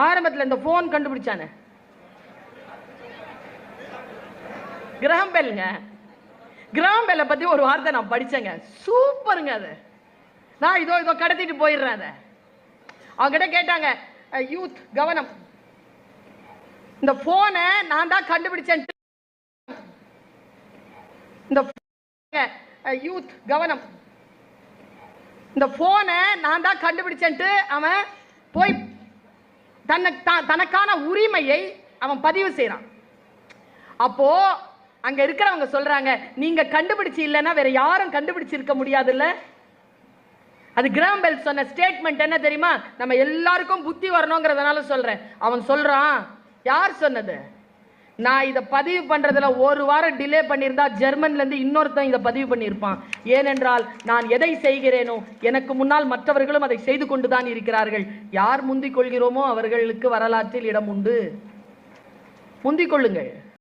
ஆரம்பத்தில் இந்த phone கண்டுபிடிச்சானே Graham பெல்ங்க. Graham பெல்லை பத்தி ஒரு வார்த்தை நான் படிச்சேங்க, சூப்பருங்க. அது நான் இதோ கடத்திட்டு போயிடுறேன். அதை அவங்ககிட்ட கேட்டாங்க, யூத் கவனம், இந்த போனை நான் தான் கண்டுபிடிச்சேன். இந்த யூத் கவனம், இந்த போனை நான் தான் கண்டுபிடிச்சேன்ட்டு அவன் போய் தனக்கான உரிமையை அவன் பதிவு செய்யறான். அப்போ அங்க இருக்கிறவங்க சொல்றாங்க, நீங்க கண்டுபிடிச்சு இல்லைன்னா வேற யாரும் கண்டுபிடிச்சிருக்க முடியாதுல்ல. அது கிரஹாம் பெல் சொன்ன ஸ்டேட்மெண்ட் என்ன தெரியுமா? நம்ம எல்லாருக்கும் புத்தி வரணுங்கிறதுனால சொல்றேன். அவன் சொல்றான், யார் சொன்னது? நான் இதை பதிவு பண்றதுல ஒரு வாரம் டிலே பண்ணியிருந்தா ஜெர்மன்ல இருந்து இன்னொருத்தன் இதை பதிவு பண்ணியிருப்பான். ஏனென்றால் நான் எதை செய்கிறேனோ எனக்கு முன்னால் மற்றவர்களும் அதை செய்து கொண்டுதான் இருக்கிறார்கள். யார் முந்திக் கொள்கிறோமோ அவர்களுக்கு வரலாற்றில் இடம் உண்டு. முந்திக் கொள்ளுங்கள்.